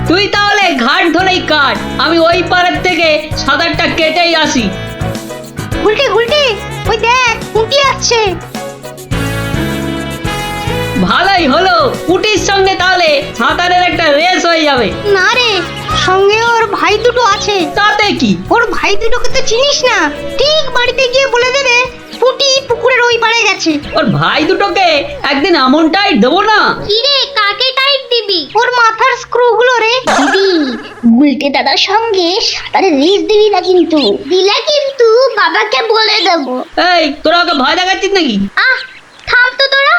তুই তাহলে ঘাট ধরেই কাট, আমি ওই পাড়ের থেকে সাঁতারটা কেটেই আসি। গুলটে গুলটে, ওই দেখ পুঁটি আসছে। ভালোই হলো, পুটির সঙ্গে তাহলে সাঁতারের একটা রেস হয়ে যাবে। না রে, সঙ্গে ওর ভাই দুটো আছে। তাতে কি? ওর ভাই দুটোকে তো চিনিস না, ঠিক বাড়িতে গিয়ে বলে দেবে পুঁটি পুকুরের ওই পাড়ে গেছে। ওর ভাই দুটোকে একদিন এমনটাই দেবো না। কি রে, কাকে টাইট দিবি? ওর মাথার স্ক্রু গুলো রে। দিদি, গুলটে দাদার সঙ্গে সাঁতারে রেস দিবি না কিন্তু। দিলে কিন্তু বাবাকে বলে দেবো। এই, তোরা ওকে ভয় দেখাচ্ছিস নাকি? আহ, থাম তো তোরা।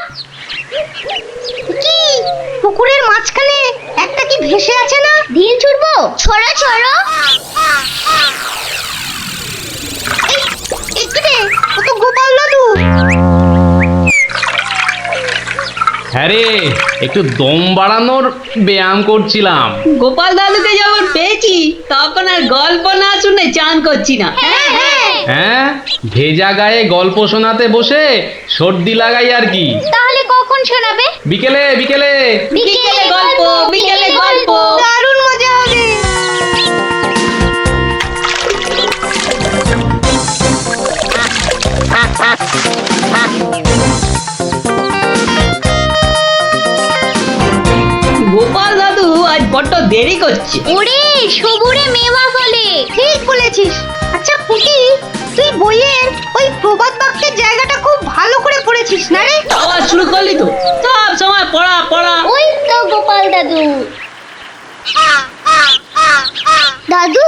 কি পুকুরের মাঝখানে একটা কি ভেসে আছে না? ঢিল ছুড়বো? ছড়ো ছড়ো। একটু রে, ও তো গোপাল দাদু। হ্যাঁ রে, একটু দম বাড়ানোর ব্যায়াম করছিলাম। গোপাল দাদুকে যখন পেয়েছি তখন আর গল্প না শুনে চান করছি না। হ্যাঁ হ্যাঁ। হ্যাঁ, ভেজা গায়ে গল্প শোনাতে বসে সর্দি লাগাই আর কি। তাহলে কখন শোনাবে? বিকেলে বিকেলে। বিকেলে গল্প, বিকেলে গল্প। দারুণ মজা হবে। গোপাল দাদু আজ বড্ড দেরি করছে। ওরে, সবুরে মেওয়া ফলে। ঠিক বলেছিস। আচ্ছা পুঁটি, তুই বইয়ের ওই প্রবাদ বাক্যের জায়গাটা খুব ভালো করে পড়েছিস না রে? আবার শুরু করলি তো, সব সময় পড়া পড়া। ওই তো গোপাল দাদু। দাদু,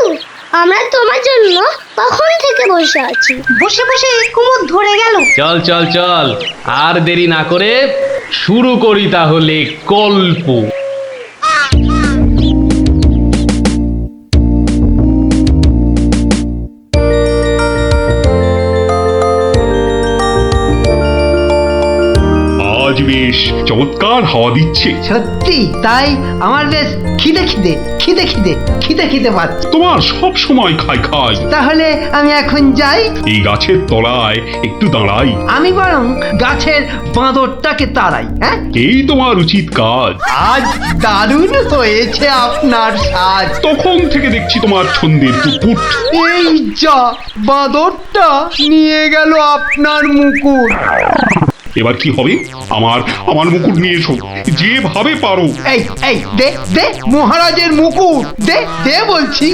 আমরা তোমার জন্য কখন থেকে বসে আছি। বসে বসে কুমোদ ধরে গেল। চল চল চল, আর দেরি না করে শুরু করি তাহলে গল্প। আজ বেশ চমৎকার হাওয়া দিচ্ছে। সত্যি তাই, আমার বেশ খিদে খিদে খিদে খিদে খিদে খিদে পাচ্ছে। তোমার সব সময় খাই খাই। তাহলে আমি এখন যাই। এই গাছের তলায় একটু দাঁড়াই। আমি বরং গাছের বাঁদরটাকে তাড়াই। হ্যাঁ, এই তোমার উচিত কাজ। আজ দারুণ হয়েছে আপনার সাজ। তখন থেকে দেখছি তোমার ছন্দের পুকুট। এই যা, বাঁদরটা নিয়ে গেল আপনার মুকুট। এবার কি হবে? আমার আমার মুকুট নিয়ে এসো, যেভাবে পারো। এই এই দে দে মহারাজের মুকুট, দে দে বলছি।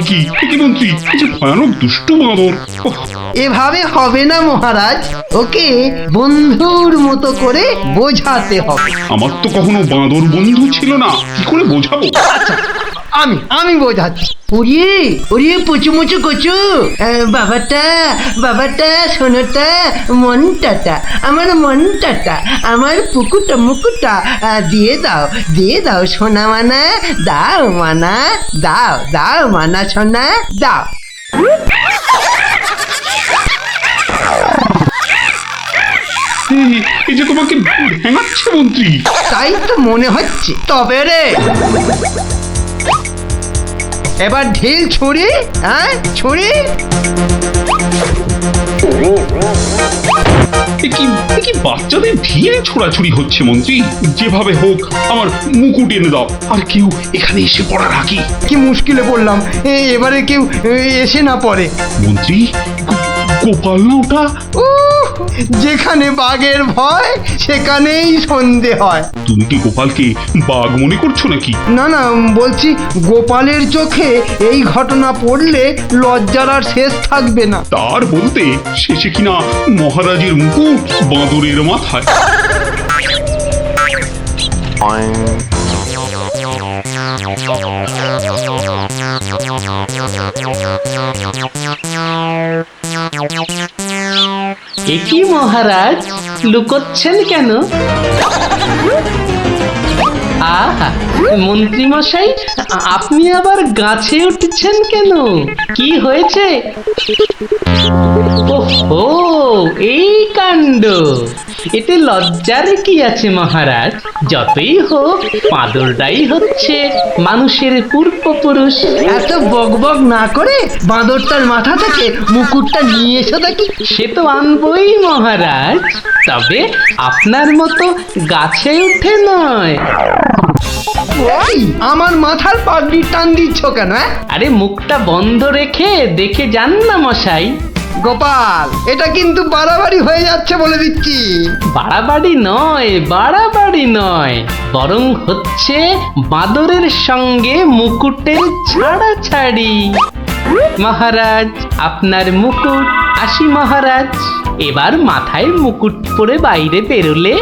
কি কি মন্ত্রী, এই যে ভয়ানক দুষ্ট বাঁদর। ওহ, এভাবে হবে না মহারাজ, ওকে বন্ধুর মতো করে বোঝাতে হবে। আমার তো কখনো বাঁদর বন্ধু ছিল না, কি করে বোঝাবো? আমি বোঝাচ্ছি। ওরে ওরে পুচু মুচু কচু, বাবাটা বাবাটা, সোনাটা, মনটাটা, আমার মনটাটা, আমার পুকুটা মুকুটা, দিয়ে দাও সোনা মানা, দাও মানা, দাও দাও মানা সোনা, দাও। এই যে তোমাকে ভেঙাচ্ছে মন্ত্রী। তাই তো মনে হচ্ছে। তবে রে, এবার ঢিল ছুরি, হ্যাঁ ছুরি। এ কি বাচ্চাদের ঢিল ছোড়াছুড়ি হচ্ছে মন্ত্রী? যেভাবে হোক আমার মুকুট এনে দাও, আর কেউ এখানে এসে পড়ার আগে। কি মুশকিলে পড়লাম, এবারে কেউ এসে না পড়ে। মন্ত্রী, গোপাল না ওটা? যেখানে বাঘের ভয় সেখানেই সন্ধে হয়। তুমি কি গোপালকে বাঘ মনে করছো নাকি? না না, বলছি গোপালের চোখে এই ঘটনা পড়লে লজ্জার আর শেষ থাকবে না। তার বলতে শেষে কিনা মহারাজের মুকুট বাঁদরের মাথায়। একই মহারাজ, লুকোচ্ছেন কেন? আহা, মন্ত্রী মশাই, আপনি আবার গাছে উঠছেন কেন? কি হয়েছে? ওহো, এই কাণ্ড। এতে লজ্জার কি আছে মহারাজ? যতই হোক বাঁদরটাই হচ্ছে মানুষের পূর্বপুরুষ। এত বকবক না করে বাঁদরটার মাথা থেকে মুকুটটা নিয়ে এসো দেখি। সে তো আনবই মহারাজ। তবে আপনার মতো গাছে উঠে নয়। ওই আমার মাথার পাগড়ি টান দিচ্ছ কেন? আরে মুখটা বন্ধ রেখে দেখে যান না মশাই। গোপাল, এটা কিন্তু বাড়াবাড়ি হয়ে যাচ্ছে বলে দিচ্ছি। বাড়াবাড়ি নয়, বাড়াবাড়ি নয়, বরং হচ্ছে বাদরের সঙ্গে মুকুটের ছাড়াছাড়ি। মহারাজ, আপনার মুকুট। আসি মহারাজ, এবার মাথায় মুকুট পরে বাইরে বেরোলে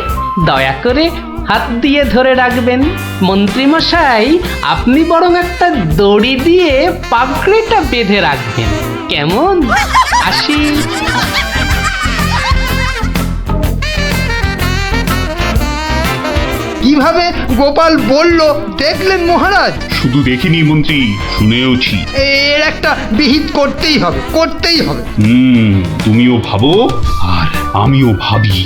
দয়া করে হাত দিয়ে ধরে রাখবেন। মন্ত্রী মশাই, আপনি বরং একটা দড়ি দিয়ে পাগড়িটা বেঁধে রাখবেন, কেমন? আসি। কিভাবে গোপাল বলল দেখলেন মহারাজ? শুধু দেখিনি মন্ত্রী, শুনেওছি। এর একটা বিহিত করতেই হবে, করতেই হবে। তুমিও ভাবো আর আমিও ভাবি।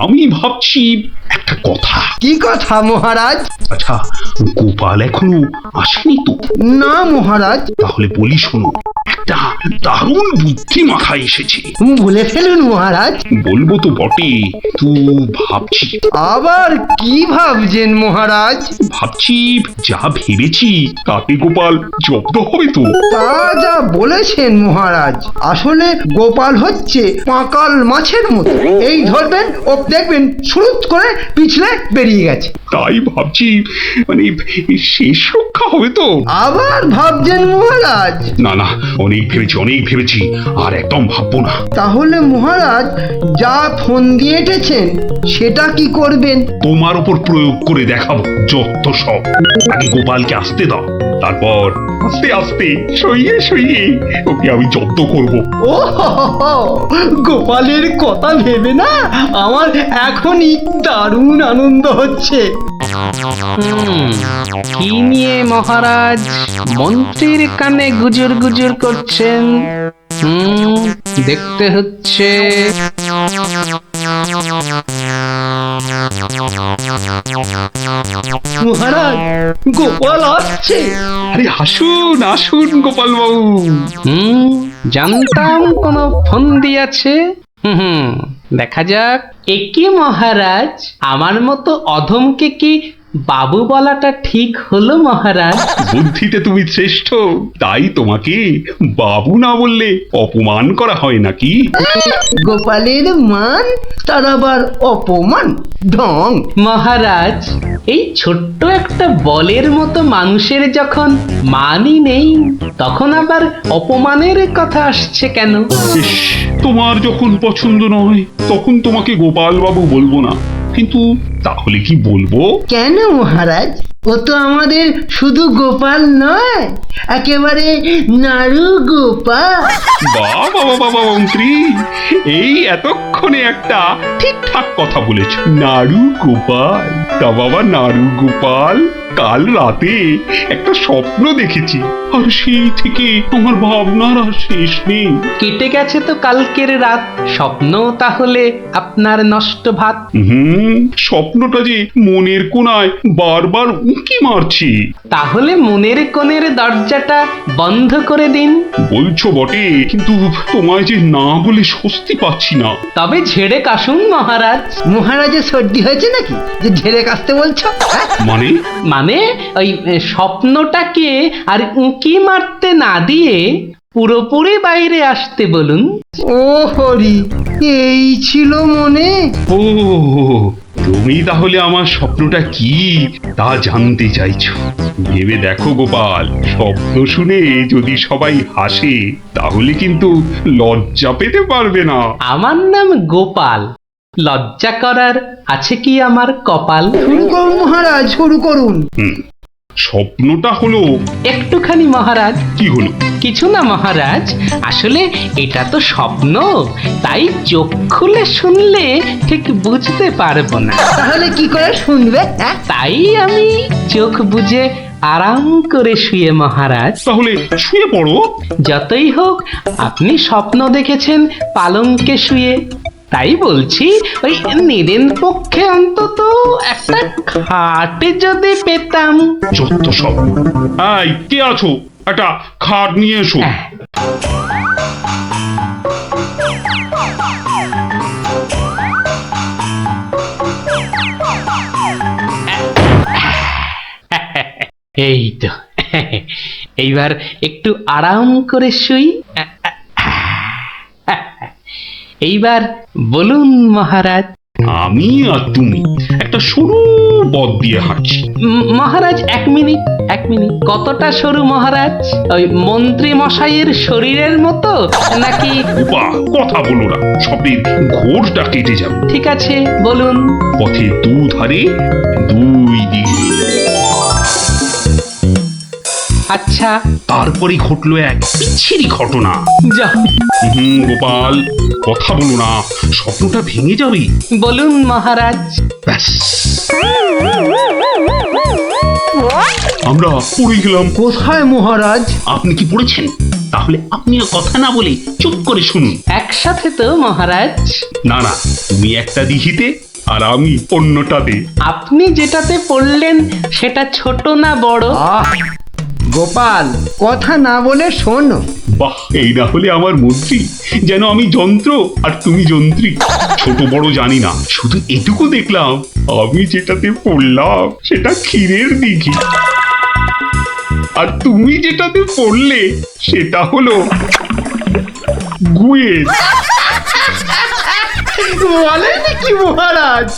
আমি ভাবছি একটা কথা। কি কথা মহারাজ? আচ্ছা, গোপাল এখনো আসেনি তো? না মহারাজ। তাহলে বলি শোনো, একটা দারুণ বুদ্ধি মাথায় এসেছে। বলে ফেলুন মহারাজ। বলবো তো বটে, তো ভাবছি। আবার কি ভাবছেন মহারাজ? ভাবছি যা ভেবেছি তাতে গোপাল জব্দ হবে তো? তা যা বলেছেন মহারাজ, আসলে গোপাল হচ্ছে পাঁকাল মাছের মতো। এই ধরবেন ও দেখবেন সুরুত করে পিছলে বেরিয়ে গেছে। তাই ভাবছি, মানে শেষ রক্ষা হবে তো? আবার ভাবছেন মহারাজ? না না, অনেক ভেবেছি আর একদম ভাববো না। তাহলে মহারাজ যা ফোন দিয়ে এঁটেছেন সেটা কি করবেন? তোমার উপর প্রয়োগ করে দেখাবো যত সব। আগে গোপালকে আসতে দাও, তারপর আস্তে আস্তে সইয়ে ওকে আমি জব্দ করব। ও হো হো হো, গোপালের কথা ভেবে না আমার এখনই দারুণ আনন্দ হচ্ছে। কি নিয়ে মহারাজ মন্ত্রীর কানে গুজর গুজর করছেন? দেখতে হচ্ছে। মহারাজ, গোপাল আসছে। আরে আসুন গোপাল বাবু। জানতাম কোনো ফোন দিয়েছে। দেখা যাক। একি মহারাজ, আমার মতো অধমকে কি বাবু বলাটা ঠিক হলো মহারাজ? বুদ্ধিতে তুমি শ্রেষ্ঠ, তাই তোমাকে বাবু না বললে অপমান করা হয় নাকি? গোপালের মান তার আবার অপমান, ঢং। মহারাজ, এই ছোট্ট একটা বলের মতো মানুষের যখন মানই নেই, তখন আবার অপমানের কথা আসছে কেন? ইস, তোমার যখন পছন্দ নয় তখন তোমাকে গোপাল বাবু বলবো না, কিন্তু তাহলে কি বলবো? কেন মহারাজ? ও তো আমাদের শুধু গোপাল নয়, একেবারে নাড়ু গোপাল। বাবা মন্ত্রী, এই এতক্ষণে একটা ঠিকঠাক কথা বলেছ। নাড়ু গোপাল, তা বাবা নাড়ু গোপাল, কাল রাতে একটা স্বপ্ন দেখেছি, আর সেই থেকে আমার ভাবনার আর শেষ নেই। কেটে গেছে তো কালকের রাত, স্বপ্ন তাহলে আপনার নষ্ট ভাত। স্বপ্নটা যে মনের কোণায় বারবার উঁকি মারছি। তাহলে মনের কোণের দরজাটা বন্ধ করে দিন। বলছো বটে, কিন্তু তোমায় যে না বলে স্বস্তি পাচ্ছি না। তবে ঝেড়ে কাশুন মহারাজ। মহারাজের সর্দি হয়েছে নাকি যে ঝেড়ে কাশতে বলছো? মানে ওই স্বপ্নটাকে আর উঁকি মারতে না দিয়ে পুরোপুরি বাইরে আসতে বলুন। ও হরি, এই ছিল মনে? ও, তুমি তাহলে আমার স্বপ্নটা কি তা জানতে চাইছো? ভেবে দেখো গোপাল, স্বপ্ন শুনে যদি সবাই হাসে তাহলে কিন্তু লজ্জা পেতে পারবে না। আমার নাম গোপাল, লজ্জা করার আছে কি আমার কপাল? শুরু করুন মহারাজ, শুরু করুন। স্বপ্নটা হলো একটুখানি মহারাজ। কি হলো? কিছু না মহারাজ, আসলে এটা তো স্বপ্ন, তাই চোখ খুলে শুনলে ঠিক বুঝতে পারবো না। তাহলে কি করে শুনবে? তাই আমি চোখ বুজে আরাম করে শুয়ে মহারাজ। তাহলে শুয়ে পড়ো। যতই হোক আপনি স্বপ্ন দেখেছেন পালঙ্কে শুয়ে, তাই বলছি ওই নিদেন পক্ষে অন্তত একটা খাটে যদি পেতাম। যত সব। এই কে আছো, একটা খাট নিয়ে এসো। এই তো, এইবার একটু আরাম করে শুই। এইবার বলুন মহারাজ। আমি আর তুমি একটা সরু পথ দিয়ে হাঁটছি। মহারাজ এক মিনিট। কতটা সরু মহারাজ? ওই মন্ত্রী মশাইয়ের শরীরের মতো নাকি? বাহ, কথা বলো না, সবের ঘোরটা কেটে যাবে। ঠিক আছে, বলুন। পথের দুধারে দুই দিকে। আচ্ছা, তারপরে ঘটলো এক বিচ্ছিরি ঘটনা। যা গোপাল, কথা বলো না, স্বপ্নটা ভেঙে যাবে। বলুন মহারাজ। ব্যাস, আমরা পড়ে গেলাম। কোথায় মহারাজ? আপনি কি পড়েছেন? তাহলে আপনিও কথা না বলে চুপ করে শুনুন। একসাথে তো মহারাজ? না না, তুমি একটা দিঘিতে আর আমি অন্যটাতে। আপনি যেটাতে পড়লেন সেটা ছোট না বড়? আহ, গোপাল, কথা না বলে শোনো। বাহ, এই না হলে আমার মন্ত্রী, যেন আমি যন্ত্র আর তুমি যন্ত্রী। ছোট বড় জানি না, শুধু এটুকু দেখলাম, আমি যেটাতে পড়লাম সেটা ক্ষীরের দিঘি, আর তুমি যেটাতে পড়লে সেটা হলো গুয়ের। বলে নাকি মহারাজ,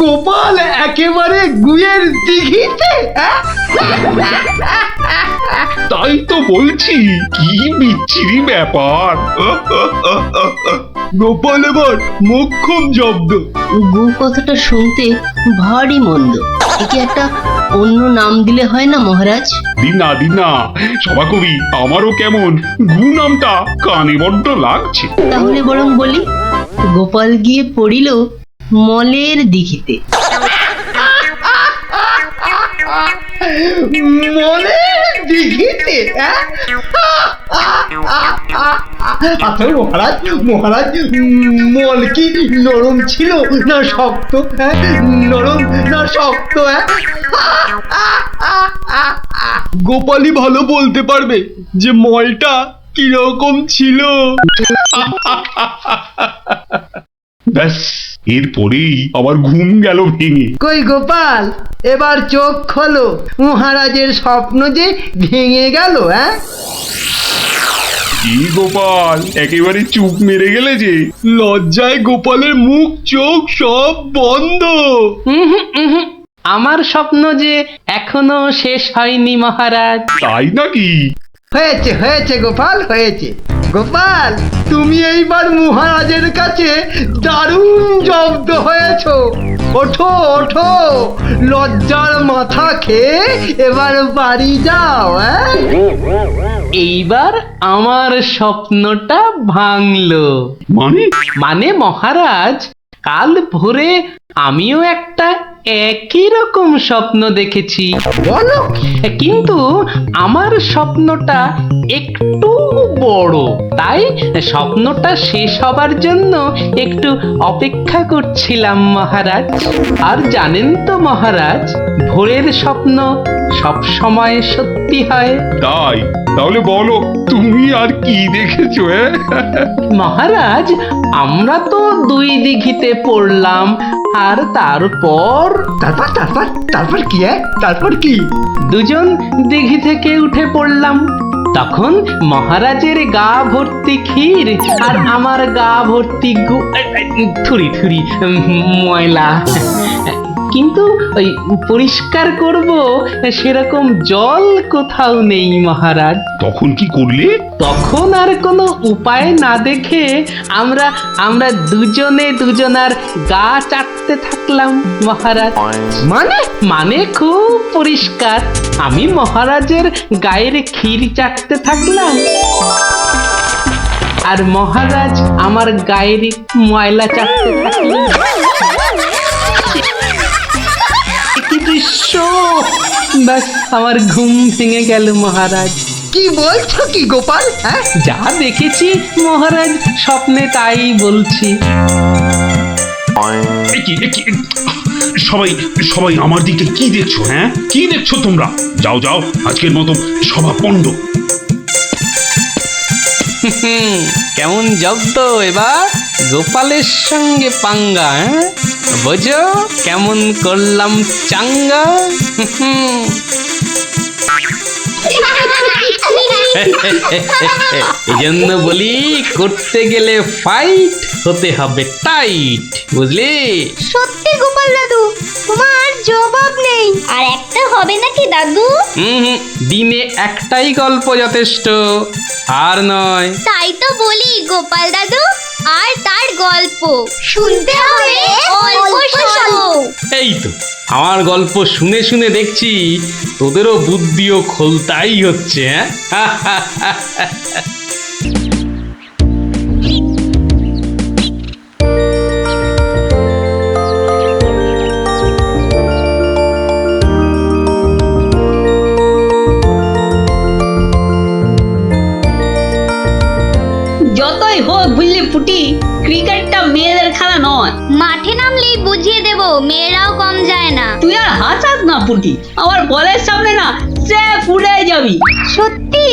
গোপাল একেবারে গুয়ের দিঘিতে? তাই তো বলছি, কি বিচ্ছিরি ব্যাপার। গোপাল এবার মোক্ষম জব্দ। গু কথাটা শুনতে ভারী মন্দ। একে একটা অন্য নাম দিলে হয় না মহারাজ? দিন না সভাকবি, আমারও কেমন গু নামটা কানে বড্ড লাগছে। তাহলে বরং বলি, গোপাল গিয়ে পড়িল মলের দিঘিতে। মনে দিঘিতে? আচ্ছা মহারাজ, মল কি নরম ছিল না শক্ত? নরম না শক্ত? গোপালই ভালো বলতে পারবে যে মলটা কিরকম ছিল। ব্যাস, এরপরেই আমার ঘুম গেল ভেঙে। কই গোপাল, এবার চোখ খোলো, মহারাজের স্বপ্ন যে ভেঙে গেল। কি গোপাল, একেবারে চুপ মেরে গেলে যে। লজ্জায় গোপালের মুখ চোখ সব বন্ধ। আমার স্বপ্ন যে এখনো শেষ হয়নি মহারাজ। তাই নাকি? হয়েছে গোপাল, হয়েছে। গোপাল, তুমি এইবার মহারাজের কাছে দারুণ জব্দ হয়েছো। ওঠো, লজ্জার মাথা খেয়ে এবার বাড়ি যাও। এইবার আমার স্বপ্নটা ভাঙলো। মানে মহারাজ, কাল ভোরে আমিও একটা একই রকম স্বপ্ন দেখেছি। বলো? কিন্তু আমার স্বপ্নটা একটু বড়, তাই স্বপ্নটা শেষ হবার জন্য একটু অপেক্ষা করছিলাম মহারাজ। আর জানেন তো মহারাজ, ভোরের স্বপ্ন সব সময় সত্যি হয়। তাই? তাহলে বলো, তুমি আর কি দেখেছো? মহারাজ, আমরা তো দুই দিঘিতে পড়লাম, আর তারপর তারপর কি? দুজন দিঘি থেকে উঠে পড়লাম। তখন মহারাজের গা ভর্তি ক্ষীর আর আমার গা ভর্তি থুরি ময়লা। কিন্তু ওই পরিষ্কার করব সেরকম জল কোথাও নেই মহারাজ। তখন কি করলে? তখন আর কোনো উপায় না দেখে আমরা দুজনার গা চাটতে থাকলাম মহারাজ। মানে খুব পরিষ্কার। আমি মহারাজের গায়ের ক্ষীর চাটতে থাকলাম, আর মহারাজ আমার গায়ের ময়লা চাটতে থাকলেন। কি দৃশ্য! ব্যাস, আমার ঘুম ভেঙে গেল মহারাজ। কি বলছো কি গোপাল? যা দেখেছি মহারাজ, স্বপ্নে তাই বলছি। এ কি, সবাই সবাই আমার দিকে কি দেখছো? হ্যাঁ, কি দেখছো তোমরা? যাও যাও, আজকের মতো সভা পণ্ড। কেমন জব্দ এবার গোপালের সঙ্গে পাঙ্গা, হ্যাঁ? বোঝো কেমন করলাম চাঙ্গা। এই জন্য বলি, করতে গেলে ফাইট হতে হবে টাইট, বুঝলি? সত্যি গোপাল দাদু, তোমার জবাব নেই। আর একটা হবে নাকি দাদু? দিনে একটাই গল্প যথেষ্ট, আর নয়। তাই তো বলি গোপাল দাদু, আর তার গল্প শুনতে হবে অল্প শোনো। এই তো আমার গল্প শুনে শুনে দেখছি তোদেরও বুদ্ধিও খোলতাই হচ্ছে, হ্যাঁ? যতই হোক বুঝলি পুটি, ক্রিকেটটা মেয়েদের খেলা নয়। মাঠে নামলেই বুঝিয়ে দেব, মেয়েরাও কম যায় না। তুই আর হাসাস না পুটি, আমার বলের সামনে না সে পুড়ে যাবি। সত্যি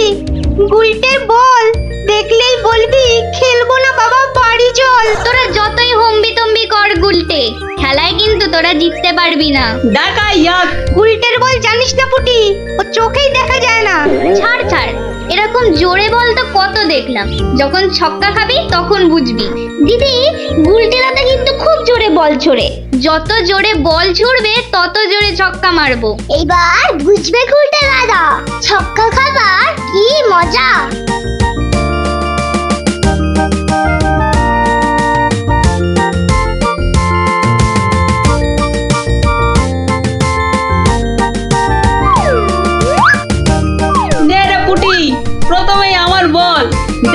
গুলটের বল দেখলেই বলবি খেলবো না বাবা, বাড়ি চল। তোরা যতই হম্বি তম্বি কর গুলটে, খেলায় কিন্তু তোরা জিততে পারবি না। ডাকা ইয়াক। গুলটের বল জানিস না পুটি, ও চোখেই দেখা যায় না। ছাড় ছাড়, এরকম জোরে বল তো কত দেখলাম। যখন ছক্কা খাবি তখন বুঝবি। দিদি, গুলটে দাদা কিন্তু খুব জোরে বল ছোড়ে। যত জোরে বল ছুড়বে তত জোরে ছক্কা মারবো। এইবার বুঝবে গুলটে দাদা, ছক্কা খাবার কি মজা। নে রে পুটি, প্রথমেই আমার বল,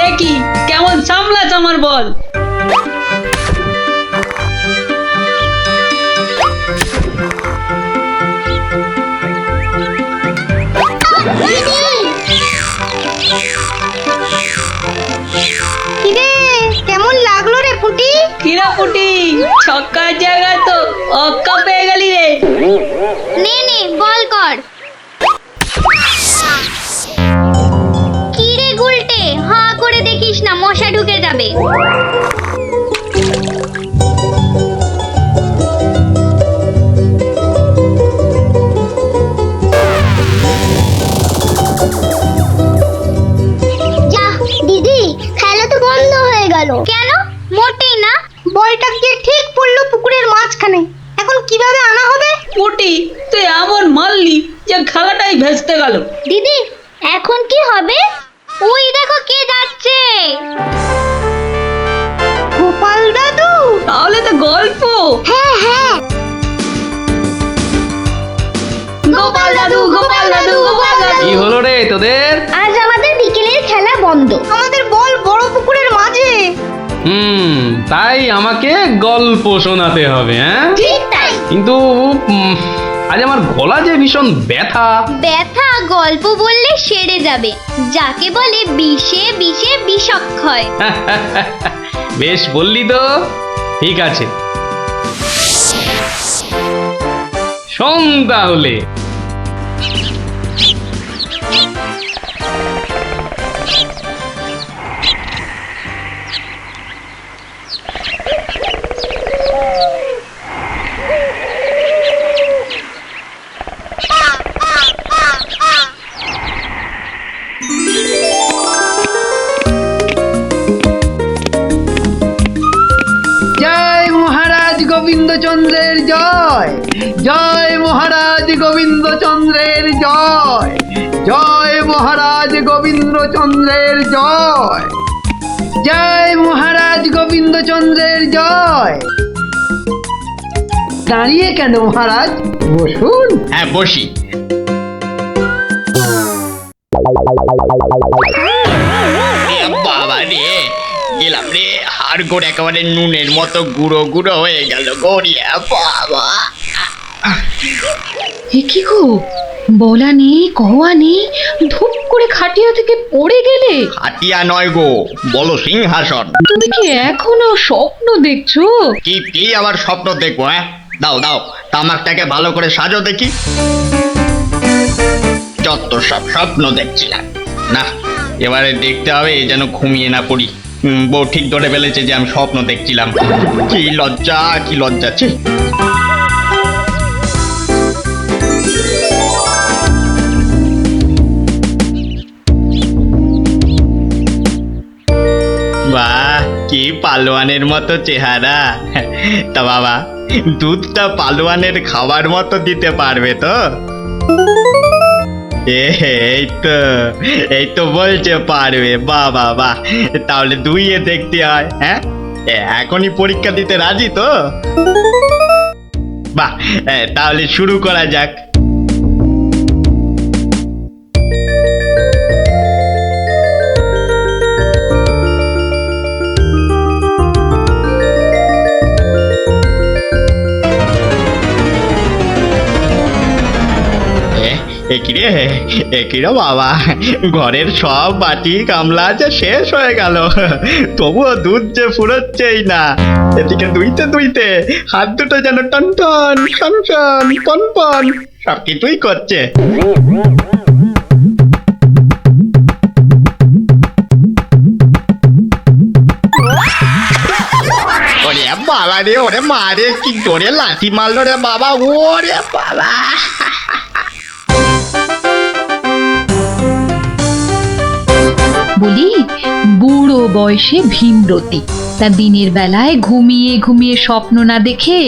দেখি কেমন সামলাস আমার বল। কিরে, কেমন লাগলো রে পুটি? কিরা পুটি, ছক্কার জায়গায় তো অক্কা পেয়ে গেলি রে। নে নে বল কর। কি রে গুলটে, হাঁ করে দেখিস না, মশা ঢুকে যাবে। যা দিদি, খেলা তো বন্ধ হয়ে গেল। কেন? মোটেই না। বলটা গিয়ে ঠিক পড়লো পুকুরের মাঝখানে, এখন কিভাবে আনা হবে? পুটি, তুই এমন মারলি যে খেলাটাই ভেস্তে গেল। দিদি, এখন কি হবে? ওই দেখো কে যাচ্ছে। গোপাল দাদু। তাহলে তো গল্প। হ্যাঁ হ্যাঁ, গোপাল দাদু, গোপাল দাদু, গোপাল দাদু। কি হলো রে তোদের? আজ আমাদের বিকেলের খেলা বন্ধ। আমাদের বল বড় পুকুরের মাঝে। তাই আমাকে গল্প শোনাতে হবে, হ্যাঁ? ঠিক তাই। কিন্তু আজ আমার গলা যে ভীষণ ব্যথা। ব্যথা গল্প বললে সেরে যাবে, যাকে বলে বিষে বিষে বিষক্ষয়। বেশ বললি তো, ঠিক আছে, শোন তাহলে। জয় মহারাজ গোবিন্দচন্দ্রের জয়, জয় মহারাজ গোবিন্দচন্দ্রের জয়, জয় মহারাজ গোবিন্দচন্দ্রের জয়, জয় মহারাজ গোবিন্দচন্দ্রের জয়। দাঁড়িয়ে কেন মহারাজ, বসুন। হ্যাঁ বসি। বাবা রে, গেলাম রে, হাড় গোড় একেবারে নুনের মতো গুঁড়ো গুঁড়ো হয়ে গেল গড়িয়া। বাবা, এ কি গো, বলা নেই কওয়া নেই, ধূপ করে খাটিয়া থেকে পড়ে গেলে। হাতিয়া নয় গো, বলো সিংহাসন। তুমি কি এখনো স্বপ্ন দেখছো? কি আবার স্বপ্ন দেখবো? হ্যাঁ, দাও দাও তামাকটাকে ভালো করে সাজো দেখি। যত সব স্বপ্ন দেখছিলাম, না এবারে দেখতে হবে যেন ঘুমিয়ে না পড়ি। বউ ঠিক ধরে ফেলেছে যে আমি স্বপ্ন দেখছিলাম। কি লজ্জা ছি। বাহ, কি পালোয়ানের মতো চেহারা। তা বাবা, দুধটা পালোয়ানের খাবার মতো দিতে পারবে তো? এই তো বলছে পারবে। বাহ, তাহলে দুইয়ে দেখতে হয়। হ্যাঁ, এখনই পরীক্ষা দিতে রাজি তো? বাহ, তাহলে শুরু করা যাক। একিরে বাবা, ঘরের সব বাটি গামলা যে শেষ হয়ে গেল, তবুও দুধ যে ফুরোচ্ছেই না। এদিকে দুইতে হাত দুটো যেন টন টন টন টন পন পন সব কিছুই করছে। ওরে বাবা রে, ওরে মা রে, কি জোরে লাথি মারলো রে বাবা, ওরে বাবা। বলি, বুড়ো বয়সে ভীমরতি, তা দিনের বেলায় ঘুমিয়ে ঘুমিয়ে স্বপ্ন না দেখে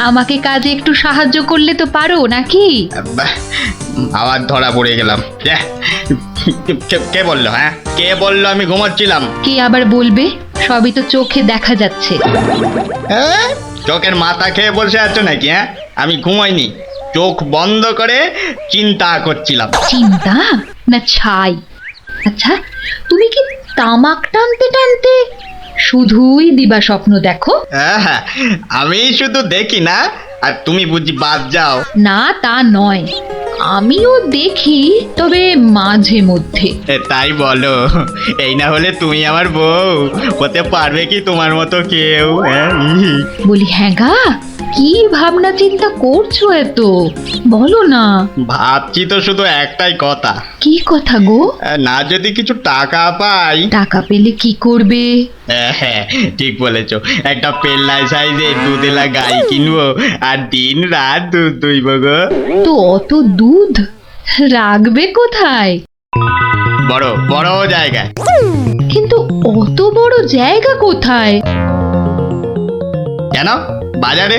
আমাকে কাজে একটু সাহায্য করলে তো পারো নাকি? আবার ধরা পড়ে গেলাম। কে বললো? হ্যাঁ, কে বললো আমি ঘুমাচ্ছিলাম? কে আবার বলবে? সবই তো চোখে দেখা যাচ্ছে। হ্যাঁ, চোখের মাথা খেয়ে বসে আছো নাকি? হ্যাঁ, আমি ঘুমাইনি, চোখ বন্ধ করে চিন্তা করছিলাম। চিন্তা না ছাই? আচ্ছা, তুমি কি তামাক টানতে টানতে শুধুই দিবা স্বপ্ন দেখো? হ্যাঁ, আমি শুধু দেখি না, আর তুমি বুঝি বাদ যাও? না, তা নয়, আমিও দেখি, তবে মাঝে মধ্যে। তাই বলো? এই না হলে তুমি আমার বউ হতে পারবে কি তোমার মতো কেউ? বলি, হ্যাঁ গা, কি ভাবনা চিন্তা করছো এত? বলো না। ভাবছি তো শুধু একটাই কথা। কি কথা গো? না যদি কিছু টাকা পাই। টাকা পেলে কি করবে? হ্যাঁ, ঠিক বলেছো, একটা পেল্লাই সাইজে দুধেলা গাই কিনবো আর দিন রাত দুধ দুইব গো। তো অত দুধ রাখবে কোথায়? বড় জায়গায়। কিন্তু অত বড় জায়গা কোথায়? কেন, বাজারে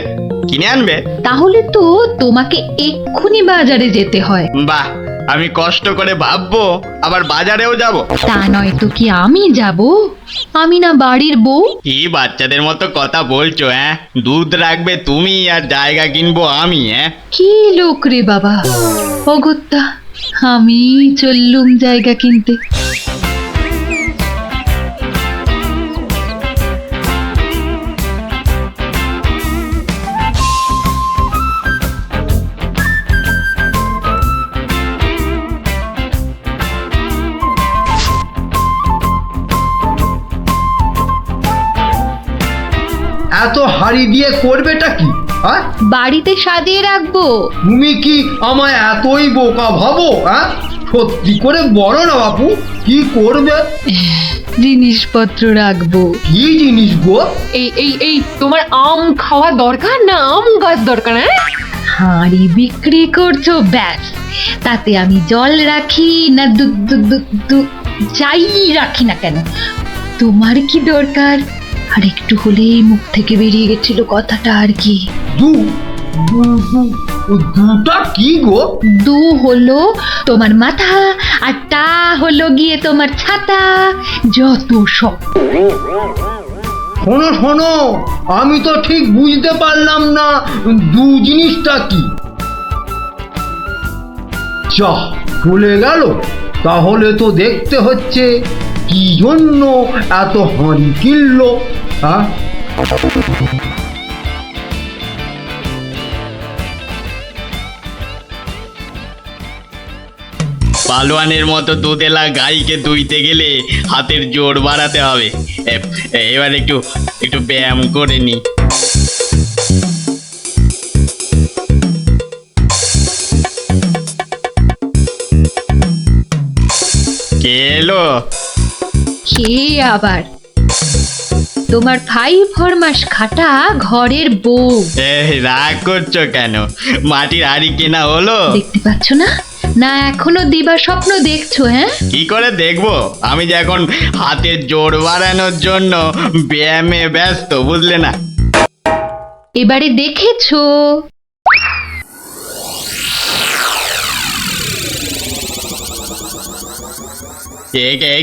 কিনে আনবে? তাহলে তো তোমাকে এক্ষুনি বাজারে যেতে হয়। বাহ, আমি কষ্ট করে ভাববো আবার বাজারেও যাব? তা নয় তো কি আমি যাব? আমি না বাড়ির বউ? কি বাচ্চাদের মতো কথা বলছো? হ্যাঁ, দুধ রাখবে তুমি আর জায়গা কিনবো আমি? হ্যাঁ, কি লোক রে বাবা, অগত্যা আমি চললুম জায়গা কিনতে। এত হাড়ি দিয়ে করবেটা কি? হ্যাঁ, বাড়িতে সাজিয়ে রাখবো। তুমি কি আমায় এতই বোকা ভাবো? হ্যাঁ, সত্যি করে বলো না বাপু, কি করবে? জিনিসপত্র রাখবো। কি জিনিস গো? এই তোমার আম খাওয়া দরকার না আম গাছ দরকার? হ্যাঁ, হাঁড়ি বিক্রি করছো, ব্যাস। তাতে আমি জল রাখি না দুধ যাই রাখি না কেন, তোমার কি দরকার? আর একটু হলেই মুখ থেকে বেরিয়ে গেছিল কথাটা আর কি। দুটা কি গো? দু হলো তোমার মাথা, আর টা হলো গিয়ে তোমার ছাতা, যত সব। শোনো, আমি তো ঠিক বুঝতে পারলাম না দু জিনিসটা কি। যা চলে গেল, তাহলে তো দেখতে হচ্ছে কি জন্য এত হাঁড়ি কিনলো। হ্যাঁ, পালোয়ানের মতো দুধেলা গাইকে দুইতে গেলে হাতের জোর বাড়াতে হবে। এবার একটু একটু ব্যায়াম করে নি। কে এলো? কে আবার? তোমার 5 ফরমাস খাটা ঘরের বউ। রাগ করছো কেন? মাটির হাড়ি কেনা হলো? দেখতে পাচ্ছ না? না এখনো দিবা স্বপ্ন দেখছো? হ্যাঁ, কি করে দেখবো? আমি যে এখন হাতের জোর বাড়ানোর জন্য ব্যায়ামে ব্যস্ত, বুঝলে না? এবারে দেখেছো?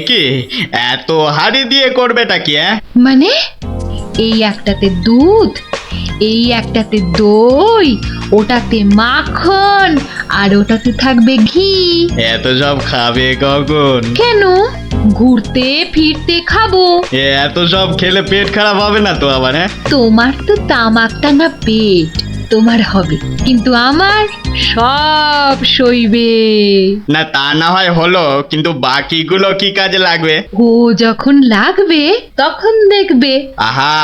কি এত হাড়ি দিয়ে করবেটা কি? মানে এই একটাতে দুধ, এই একটাতে দই, ওটাতে মাখন, আর ওটাতে থাকবে ঘি। এত সব খাবে কখন? কেন? ঘুরতে ফিরতে খাবো। এত সব খেলে পেট খারাপ হবে না তো আবার? তোমার তো তামাক টানা পেট, তোমার হবে, কিন্তু আমার সব সইবে। না তা না হয় হলো, কিন্তু বাকিগুলো কি কাজে লাগবে? ও যখন লাগবে তখন দেখবে। আহা,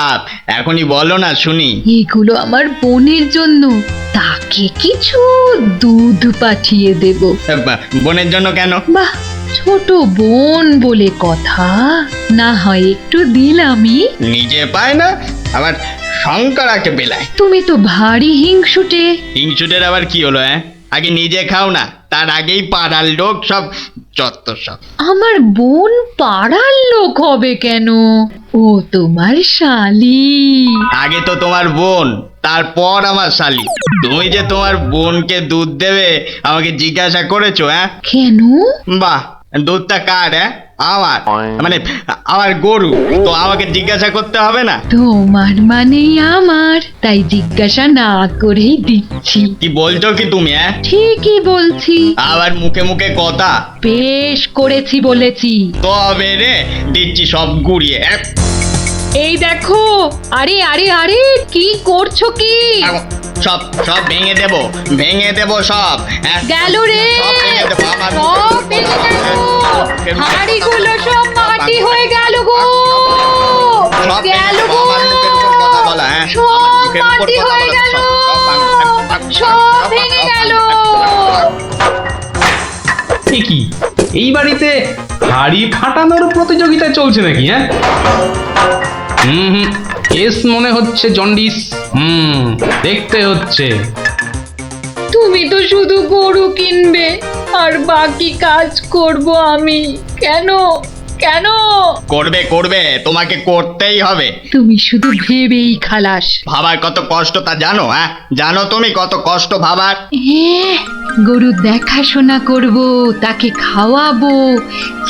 এখনই বলো না শুনি। এগুলো আমার বোনের জন্য, তাকে কিছু দুধ পাঠিয়ে দেব। বোনের জন্য কেন? বাহ, ছোট বোন বলে কথা, না হয় একটু দিলামই। নিজে পায় না, আবার শঙ্করাকে বেলায়। তুমি তো ভারী হিংসুটে। হিংসুটের আবার কি হলো? আগে নিজে খাও না, তার আগেই পাড়ার লোক সব যত সব। আমার বোন পাড়ার লোক হবে কেন? ও তোমার শালি। আগে তো তোমার বোন, তারপর আমার শালি। তুমি যে তোমার বোনকে দুধ দেবে আমাকে জিজ্ঞাসা করেছো? কেন? বাহ, দুধটা কার? আমার, মানে আমার গরু, তো আমাকে জিজ্ঞাসা করতে হবে না? তোমার মানেই আমার, তাই জিজ্ঞাসা না করেই দিচ্ছি। কি বলছো কি তুমি? ঠিকই বলছি। আবার মুখে মুখে কথা। বেশ করেছি বলেছি। তবে রে দিচ্ছি সব গুড়িয়ে। এই দেখো, আরে আরে আরে, কি করছো কি? সব সব ভেঙে দেবো, ভেঙে দেবো সব। গেল রে, সব ভেঙে দেবো, আমার সব ভেঙে গেল, হাঁড়িগুলো সব মাটি হয়ে গেল গো, সব গেল গো, আমার মুখের উপর কথা বলা। সব মাটি হয়ে গেল, সব ভেঙে গেল। কি এই বাড়িতে হাড়ি ফাটানোর প্রতিযোগিতা চলছে নাকি? হুম, এস মনে হচ্ছে জন্ডিস। দেখতে হচ্ছে। তুমি তো শুধু গরু কিনবে আর বাকি কাজ করব আমি। কেন কেন? করবে করবে, তোমাকে করতেই হবে। তুমি শুধু ভেবেই খালাস। ভাবার কত কষ্ট তা জানো? জানো তুমি কত কষ্ট ভাবার? গরু দেখাশোনা করব, তাকে খাওয়াবো,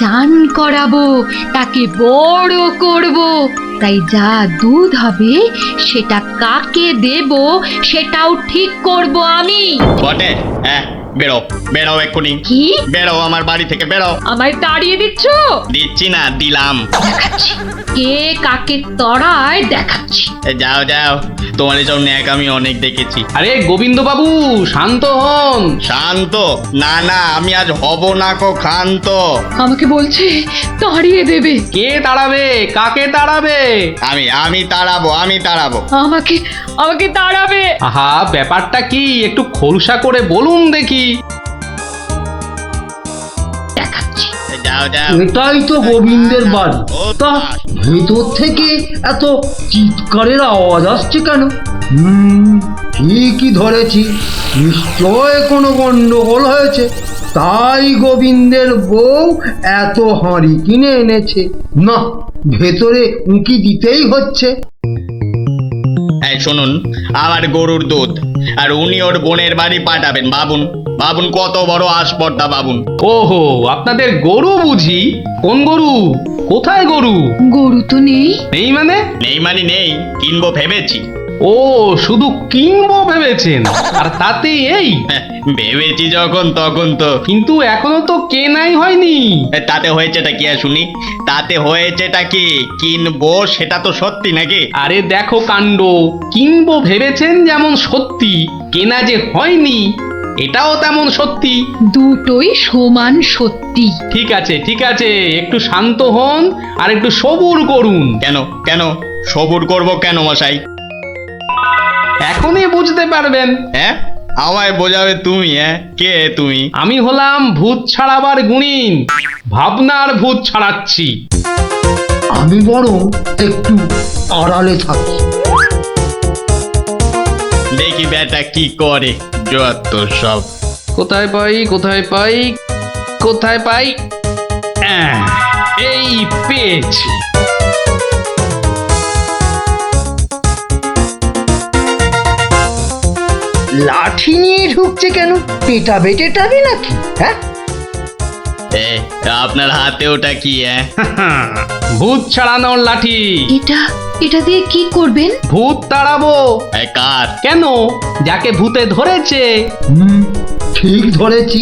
চান করাবো, তাকে বড় করব, তাই যা দুধ হবে সেটা কাকে দেব সেটাও ঠিক করব আমি। বটে? বেরো বেরো এক্ষুনি। কি? বেরো আমার বাড়ি থেকে, বেরো। আমায় তাড়িয়ে দিচ্ছ? দিচ্ছি না, দিলাম। দেখাচ্ছি কে কাকে তড়ায়, দেখাচ্ছি। যাও যাও, তোমার এসব ন্যাক আমি অনেক দেখেছি। আরে গোবিন্দ বাবু, শান্ত হন। শান্ত? না না, আমি আজ হব না কো ক্ষান্ত। আমাকে বলছে তাড়িয়ে দেবে। কে তাড়াবে? কাকে তাড়াবে? আমি তাড়াবো, আমি তাড়াবো। আমাকে আমাকে তাড়াবে। আহা, ব্যাপারটা কি একটু খোলসা করে বলুন দেখি। দেখাচ্ছি। যাও যাও। এটাই তো গোবিন্দের বাড়ি। তা ভেতর থেকে এত চিৎকারের আওয়াজ আসছে কেন? ঠিকই ধরেছি, নিশ্চয় কোনো গন্ডগোল হয়েছে, তাই গোবিন্দের বউ এত হাঁড়ি কিনে এনেছে। না, ভেতরে উঁকি দিতেই হচ্ছে। এই শুনুন, আমার গরুর দুধ, আর উনি ওর বোনের বাড়ি পাঠাবেন। ভাবুন ভাবুন কত বড় আসপর্দা, ভাবুন। ওহো, আপনাদের গরু বুঝি? কোন গরু? কোথায় গরু? গরু তো নেই। নেই মানে? নেই মানে নেই, কিনবো ভেবেছি। ও, শুধু কিনবো ভেবেছেন? আর তাতে এই? ভেবেছি যখন তখন তো। কিন্তু এখনো তো কেনাই হয়নি। তাতে হয়েছেটা কি শুনি? তাতে হয়েছেটা কি? কিনবো সেটা তো সত্যি নাকি? আরে দেখো কাণ্ড, কিনবো ভেবেছেন যেমন সত্যি, কেনা যে হয়নি এটাও তেমন সত্যি। দুটোই সমান সত্যি। ঠিক আছে ঠিক আছে, একটু শান্ত হন আর একটু সবুর করুন। কেন কেন সবুর করব কেন মশাই? এখনই বুঝতে পারবেন। হ্যাঁ, আমায় বোঝাবে তুমি? কে তুমি? আমি হলাম ভূত ছাড়াবার গুণিন, ভাবনার ভূত ছাড়াচ্ছি। আমি বরং একটু আড়ালে থাকি। দেখি বেটা কি করে, যত সব। কোথায় পাই কোথায় পাই কোথায় পাই, এই পেয়েছি। লাঠি নিয়ে ঢুকছে কেন? পেটাবে টেটাবে নাকি? হ্যাঁ, আপনার হাতে ওটা কি? ভূত ছাড়ানোর লাঠি। এটা দিয়ে কি করবেন? ভূত তাড়াবো। কার? কেন, যাকে ভূতে ধরেছে। ঠিক ধরেছি,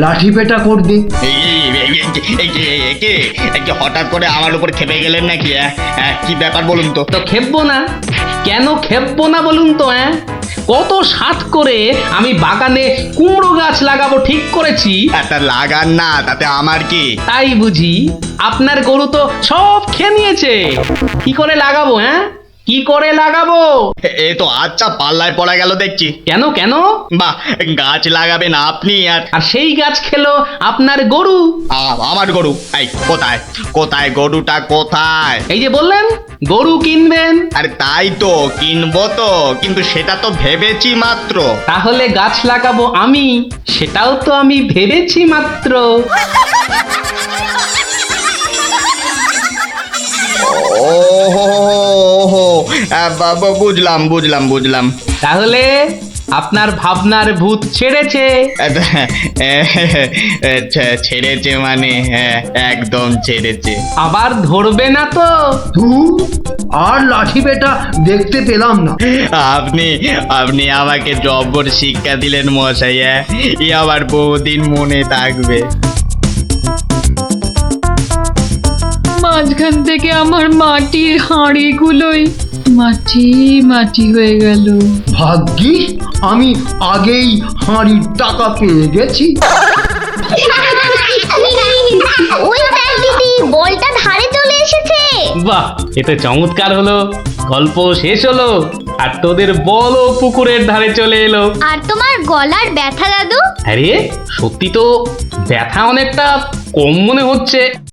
লাঠি পেটা করবে। হঠাৎ করে আমার উপর খেপে গেলেন নাকি? কি ব্যাপার বলুন তো? তো খেপবো না কেন, খেপবো না বলুন তো? কত সাত করে আমি বাগানে কুমড়ো গাছ লাগাবো ঠিক করেছি। তা লাগান না, তাতে আমার কি? তাই বুঝি? আপনার গরু তো সব খেয়ে নিয়েছে। কি করে লাগাবো? কি করে লাগাবো? এ তো আচ্ছা পাল্লায় পড়া গেল দেখছি। কেন কেন? বাহ, গাছ লাগাবেন আপনি আর সেই গাছ খেলো আপনার গরু। আমার গরু? এই কোথায় কোথায় গরুটা কোথায়? এই যে বললেন গরু কিনবেন। আরে তাই তো কিনবো তো, কিন্তু সেটা তো ভেবেছি মাত্র। তাহলে গাছ লাগাবো আমি, সেটাও তো আমি ভেবেছি মাত্র। ওহো, বুঝলাম বুঝলাম বুঝলাম। তাহলে আপনার ভাবনার ভূত ছেড়েছে। ছেড়েছে মানে? একদম ছেড়েছে। আবার ধরবে না তো? আর লাঠি পেটা দেখতে পেলাম না। আপনি আপনি আমাকে জব্বর শিক্ষা দিলেন মশাই। এ আবার বহুদিন মনে থাকবে। মাঝখান থেকে আমার মাটির হাঁড়িগুলোই মাটি মাটি হয়ে গেল। ভাগ্যিস আমি আগেই হাঁড়ির টাকা পেয়ে গেছি। ওই দেখ দিদি, বলটা ধারে চলে এসেছে। বাহ, এটা চমৎকার হলো। গল্প শেষ হলো আর তোদের বলও পুকুরের ধারে চলে এলো। আর তোমার গলার ব্যথা দাদু? আরে সত্যি তো ব্যথা অনেকটা কম মনে হচ্ছে।